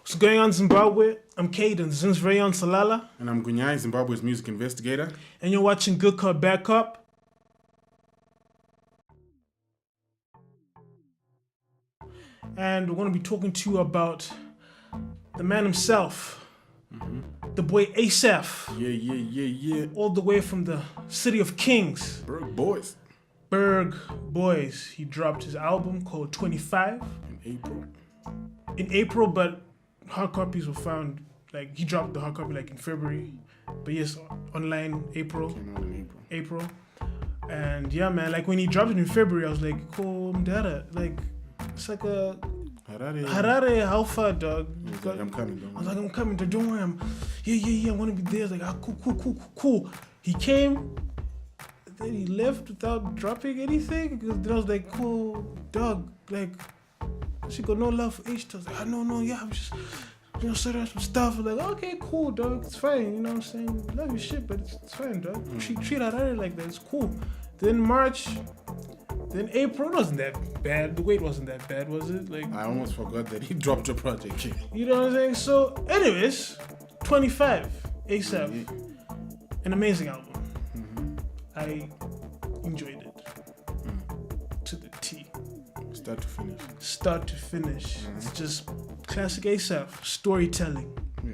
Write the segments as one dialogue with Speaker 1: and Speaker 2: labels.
Speaker 1: What's going on, Zimbabwe? I'm Caden Zinsrayon Salala.
Speaker 2: And I'm Gunyai, Zimbabwe's music investigator.
Speaker 1: And you're watching Good Cup, Bad Cup. And we're going to be talking to you about the man himself, the boy Asaph.
Speaker 2: Yeah.
Speaker 1: All the way from the city of Kings.
Speaker 2: Berg
Speaker 1: Boys. He dropped his album called 25. In April, but hard copies were found, like, he dropped the hard copy, like, in February. But yes, online, April.
Speaker 2: Came out in
Speaker 1: April. And yeah, man, like, when he dropped it in February, I was like, cool, Mdara. Like, it's like a Harare, how far, dog?
Speaker 2: Like, I'm coming,
Speaker 1: I was like, I'm coming, dog. Don't worry, I want to be there. I was like, cool. He came, then he left without dropping anything. Because then I was like, cool, dog. Like, she got no love for H. I was like, no, yeah, I'm just, set out some stuff. I was like, okay, cool, dog. It's fine. You know what I'm saying? Love your shit, but it's fine, dog. Treat Harare like that. It's cool. Then March. Then April wasn't that bad. The wait wasn't that bad, was it? Like,
Speaker 2: I almost forgot that he dropped a project.
Speaker 1: You know what I'm saying? So, anyways, 25, Asaph. An amazing album. I enjoyed it. To the T. Start to finish. It's just classic Asaph. Storytelling.
Speaker 2: Yeah.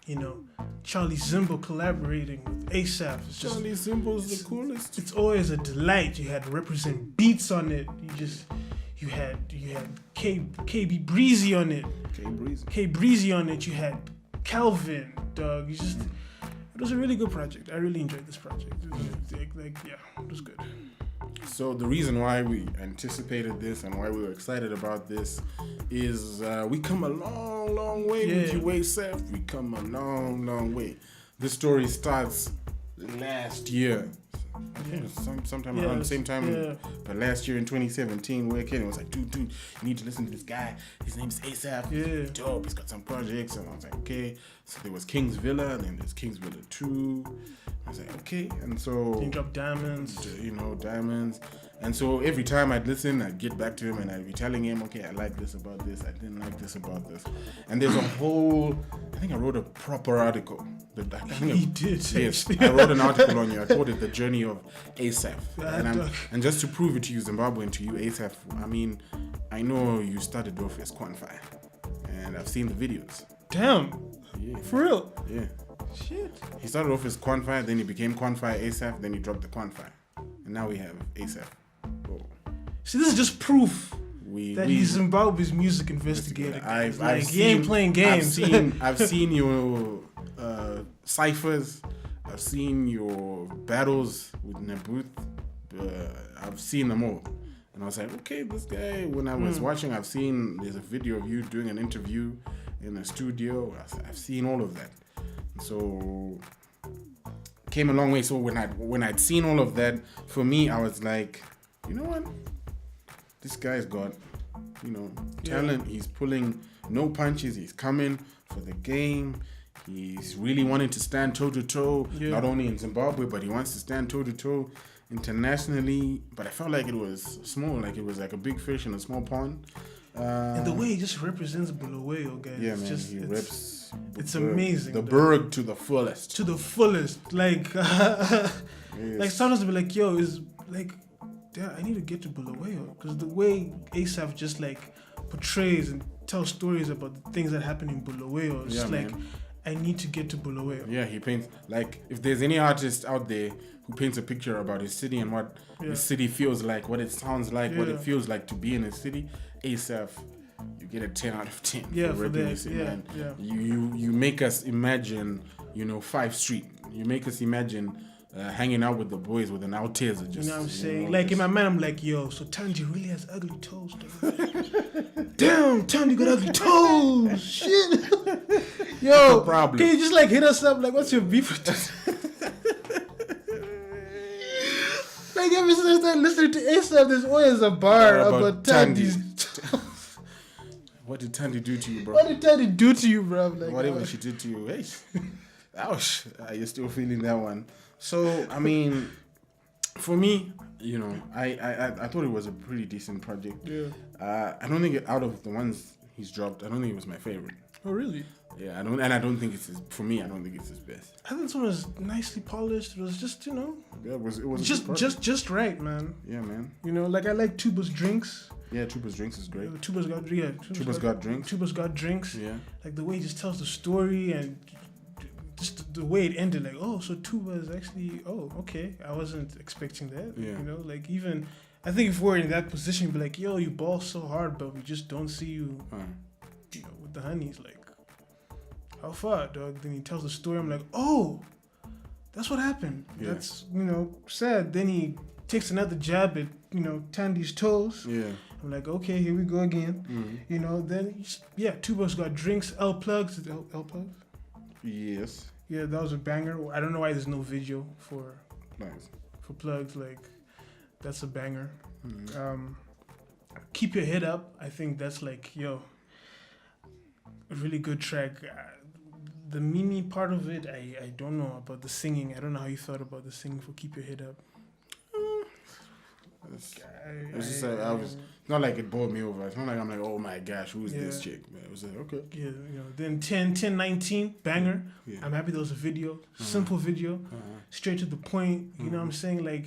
Speaker 1: You know, Charlie Zimbo collaborating with Asaph.
Speaker 2: Charlie Zimbo's the coolest.
Speaker 1: It's always a delight. You had Represent Beats on it. You had KB Breezy on it. K Breezy on it. You had Calvin, dog. It was a really good project. I really enjoyed this project. It was good.
Speaker 2: So the reason why we anticipated this and why we were excited about this is we come a long way with you, Asaph. We come a long way. This story starts last year. I think it was sometime around the same time, but last year in 2017, where Kenny was like, dude, you need to listen to this guy. His name's Asaph.
Speaker 1: Yeah.
Speaker 2: Dope. He's got some projects. And I was like, okay. So there was King's Villa, and then there's King's Villa 2. I was like, okay. And so
Speaker 1: he dropped Diamonds.
Speaker 2: Diamonds. And so every time I'd listen, I'd get back to him and I'd be telling him, okay, I like this about this. I didn't like this about this. And there's a whole, I think I wrote a proper article.
Speaker 1: He did.
Speaker 2: Yes, I wrote an article on you. I called it The Journey of Asaph. And just to prove it to you, Zimbabwe, and to you, Asaph, I mean, I know you started off as Quanfire. And I've seen the videos.
Speaker 1: Damn.
Speaker 2: Yeah.
Speaker 1: For real?
Speaker 2: Yeah.
Speaker 1: Shit.
Speaker 2: He started off as Quanfire, then he became Quanfire Asaph, then he dropped the Quanfire. And now we have Asaph. Oh.
Speaker 1: See, this is just proof that he's Zimbabwe's music investigator. He ain't playing games.
Speaker 2: I've seen your ciphers. I've seen your battles with Nabuth. I've seen them all. And I was like, okay, this guy, when I was watching, there's a video of you doing an interview in a studio. I've seen all of that. So came a long way. So when I'd seen all of that, for me, I was like, you know what? This guy's got, talent. He's pulling no punches. He's coming for the game. He's really wanting to stand toe-to-toe, not only in Zimbabwe, but he wants to stand toe-to-toe internationally. But I felt like it was small, like it was like a big fish in a small pond.
Speaker 1: And the way he just represents Bulawayo, guys.
Speaker 2: Yeah, man. He reps.
Speaker 1: It's amazing.
Speaker 2: The Berg to the fullest.
Speaker 1: Like,
Speaker 2: yes.
Speaker 1: Like sometimes I'll be like, yo, is like, damn, I need to get to Bulawayo, because the way Asaph just like portrays and tells stories about the things that happen in Bulawayo, it's just like, I need to get to Bulawayo.
Speaker 2: Yeah, he paints, like, if there's any artist out there who paints a picture about his city and what his city feels like, what it sounds like, what it feels like to be in a city, Asaph, you get a 10 out of 10 for that. Man. You make us imagine, 5th Street. You make us imagine hanging out with the boys with an Alteza.
Speaker 1: You know what I'm saying? Like, in my mind, I'm like, yo, so Tandy really has ugly toes, damn, Tandy got ugly toes. Shit. Yo,
Speaker 2: problem.
Speaker 1: Can you just like hit us up? Like, what's your beef with this? Like, ever since I started listening to Asaph, there's always a bar about Tandy's toes.
Speaker 2: What did Tandy do to you, bro?
Speaker 1: What did Tandy do to you, bro? Like,
Speaker 2: whatever she did to you, hey. Ouch. You're still feeling that one. So, I mean, for me, I thought it was a pretty decent project.
Speaker 1: Yeah.
Speaker 2: I don't think out of the ones he's dropped, I don't think it was my favorite.
Speaker 1: Oh, really?
Speaker 2: Yeah, I don't think it's for me. I don't think it's his best.
Speaker 1: I think this one was nicely polished. It was just, you know,
Speaker 2: Yeah, it was a good project.
Speaker 1: just right, man.
Speaker 2: Yeah, man.
Speaker 1: You know, like I like Tuba's Drinks.
Speaker 2: Yeah, Tuba's Drinks is great.
Speaker 1: Tuba's got Drinks.
Speaker 2: Tuba's got Drinks. Yeah.
Speaker 1: Like the way he just tells the story and just the way it ended. Like, oh, so Tuba is actually. Oh, okay. I wasn't expecting that.
Speaker 2: Yeah.
Speaker 1: You know, like even I think if we're in that position, you'd be like, yo, you ball so hard, but we just don't see you. You know, with the honeys, like. How far, dog? Then he tells the story. I'm like, oh, that's what happened.
Speaker 2: Yeah.
Speaker 1: That's, you know, sad. Then he takes another jab at, you know, Tandy's toes.
Speaker 2: Yeah.
Speaker 1: I'm like, okay, here we go again.
Speaker 2: Mm-hmm.
Speaker 1: You know, then, yeah, Tuba's got Drinks, L plugs. L plugs?
Speaker 2: Yes.
Speaker 1: Yeah, that was a banger. I don't know why there's no video for plugs. Like, that's a banger.
Speaker 2: Mm-hmm.
Speaker 1: Keep Your Head Up. I think that's like, yo, a really good track. The Mimi part of it, I don't know about the singing. I don't know how you thought about the singing for Keep Your Head Up.
Speaker 2: It's not like it bowled me over. It's not like I'm like, oh my gosh, who's this chick? But it was like, okay.
Speaker 1: Yeah, you know. Then 10, 19, banger.
Speaker 2: Yeah.
Speaker 1: I'm happy there was a video, simple video, straight to the point. You know what I'm saying? Like,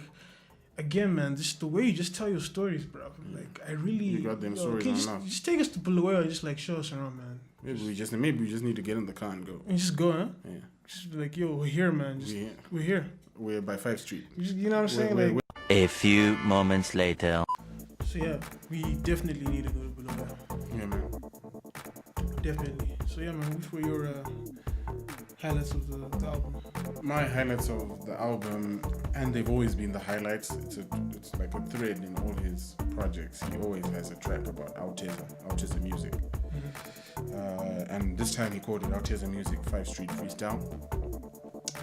Speaker 1: again, man, just the way you just tell your stories, bro. Like, I really.
Speaker 2: You got them stories just
Speaker 1: take us to Bulawayo and just like show us around, man.
Speaker 2: Maybe we just need to get in the car and go.
Speaker 1: And just go, huh?
Speaker 2: Yeah.
Speaker 1: Just be like, yo, we're here, man. We're here.
Speaker 2: We're by 5th Street.
Speaker 1: You know what I'm saying?
Speaker 3: A few moments later.
Speaker 1: So yeah, we definitely need to go to Bulawayo.
Speaker 2: Yeah, man.
Speaker 1: Definitely. So yeah, man, which were your highlights of the album?
Speaker 2: My highlights of the album, and they've always been the highlights. It's like a thread in all his projects. He always has a track about autism music. And this time he called it Autism Music 5th Street Freestyle.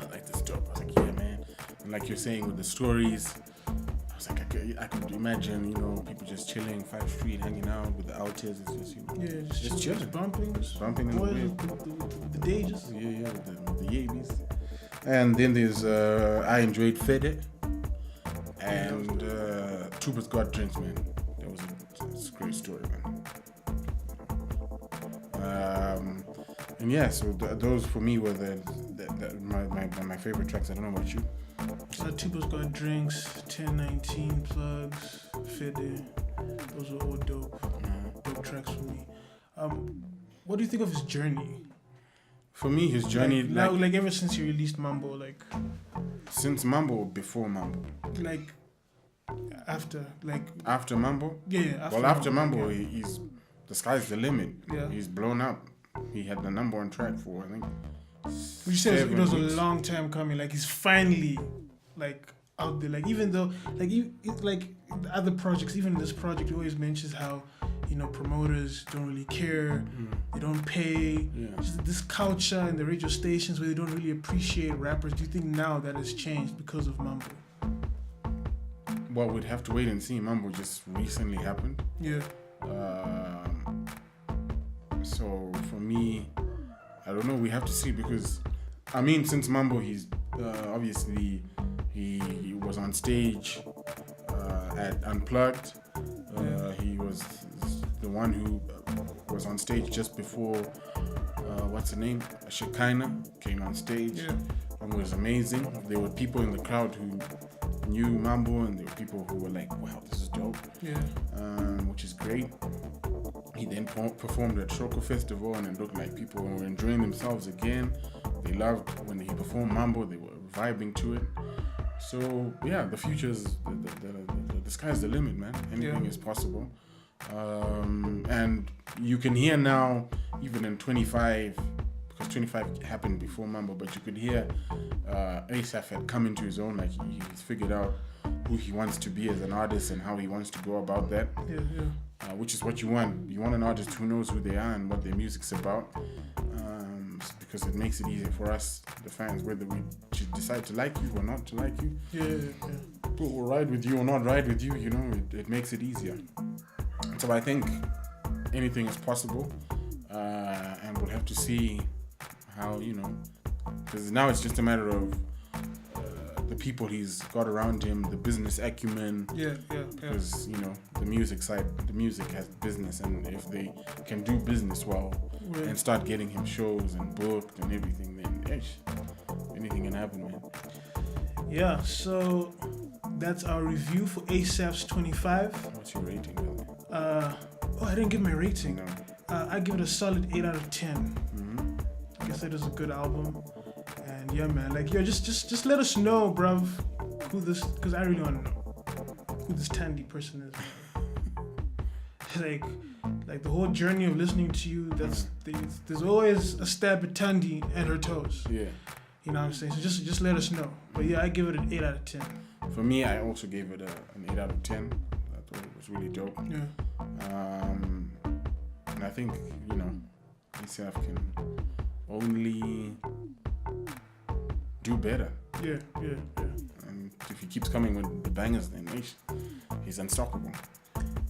Speaker 2: I like this dope. I was like, yeah, man. And like you're saying with the stories, I was like, I could imagine, you know, people just chilling 5th Street, hanging out with the autism. It's just, you know, just chilling, bumping in the way.
Speaker 1: The Dages.
Speaker 2: Yeah, with the Yabies. And then there's I Enjoyed Fede and Tuba's Got Drinks, man. It's a great story, man. And yeah, so those for me were my favorite tracks. I don't know about you.
Speaker 1: Tuba's Got Drinks, 1019 Plugs, Fede. Those were all dope tracks for me. What do you think of his journey?
Speaker 2: For me, his journey,
Speaker 1: like ever since he released Mambo, like
Speaker 2: since Mambo or before Mambo,
Speaker 1: like after
Speaker 2: Mambo.
Speaker 1: Yeah.
Speaker 2: After Mambo, he's the sky's the limit.
Speaker 1: Yeah.
Speaker 2: He's blown up. He had the number one track for, I think.
Speaker 1: Would you say it was a long time coming? Like he's finally like out there. Like even though like other projects, even this project, he always mentions how, you know, promoters don't really care. They don't pay.
Speaker 2: Yeah.
Speaker 1: Just this culture in the radio stations where they don't really appreciate rappers. Do you think now that has changed because of Mambo?
Speaker 2: Well, we'd have to wait and see. Mambo just recently happened.
Speaker 1: Yeah.
Speaker 2: So for me, I don't know. We have to see because, I mean, since Mambo, he's obviously he was on stage at Unplugged. He was the one who was on stage just before what's her name? Shekinah came on stage and was amazing. There were people in the crowd who knew Mambo, and there were people who were like, "Wow, this is dope," which is great. He then performed at Shoko Festival, and it looked like people were enjoying themselves again. They loved when he performed Mambo; they were vibing to it. So yeah, the future's the sky's the limit, man. Anything is possible. And you can hear now, even in 25, because 25 happened before Mambo, but you could hear Asaph had come into his own. Like he's figured out who he wants to be as an artist and how he wants to go about that. Which is what you want. You want an artist who knows who they are and what their music's about, because it makes it easier for us, the fans, whether we decide to like you or not to like you. Or ride with you or not ride with you. You know, it makes it easier. So I think anything is possible, and we'll have to see how, you know, because now it's just a matter of the people he's got around him, the business acumen.
Speaker 1: Yeah.
Speaker 2: Because the music side, the music has business, and if they can do business well
Speaker 1: Right.
Speaker 2: and start getting him shows and booked and everything, then anything can happen, man.
Speaker 1: Yeah, so that's our review for Asaph's 25.
Speaker 2: What's your rating, brother?
Speaker 1: I didn't give my rating.
Speaker 2: No.
Speaker 1: I give it a solid 8 out of 10.
Speaker 2: Mm-hmm.
Speaker 1: Like I said, it's a good album. And yeah, man, like, yo, just let us know, bruv, who this, because I really want to know who this Tandy person is. like the whole journey of listening to you, there's always a stab at Tandy and her toes.
Speaker 2: Yeah.
Speaker 1: You know what I'm saying? So just let us know. But yeah, I give it an 8 out of 10.
Speaker 2: For me, I also gave it an 8 out of 10. I thought it was really dope.
Speaker 1: Yeah.
Speaker 2: And I think, Asaph can only do better.
Speaker 1: Yeah.
Speaker 2: And if he keeps coming with the bangers, then he's unstoppable.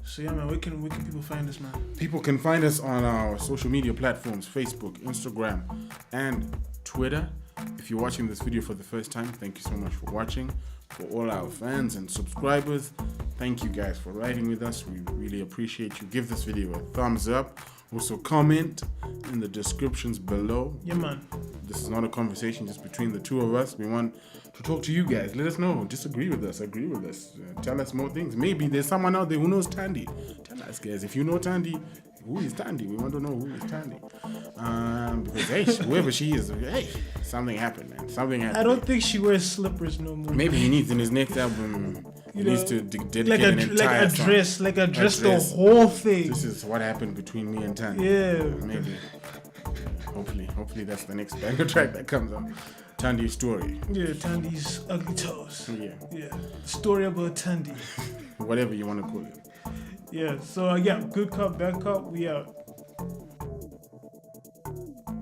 Speaker 1: So yeah, man, where can people find us, man?
Speaker 2: People can find us on our social media platforms, Facebook, Instagram, and Twitter. If you're watching this video for the first time, thank you so much for watching. For all our fans and subscribers, thank you guys for riding with us. We really appreciate you. Give this video a thumbs up. Also comment in the descriptions below.
Speaker 1: Yeah, man.
Speaker 2: This is not a conversation just between the two of us. We want to talk to you guys. Let us know. Disagree with us. Agree with us. Tell us more things. Maybe there's someone out there who knows Tandy. Tell us, guys. If you know Tandy, who is Tandy? We want to know who is Tandy. Because, whoever she is, something happened, man. Something happened.
Speaker 1: I don't think she wears slippers no more.
Speaker 2: Maybe he needs in his next album. He needs to dedicate an entire song.
Speaker 1: Like a dress, the whole thing.
Speaker 2: This is what happened between me and Tandy.
Speaker 1: Yeah.
Speaker 2: Maybe. Hopefully that's the next banger track that comes out. Tandy's story.
Speaker 1: Yeah, Tandy's ugly toes.
Speaker 2: Yeah.
Speaker 1: Story about Tandy.
Speaker 2: Whatever you want to call it.
Speaker 1: Yeah. So good cop, bad cop. We out.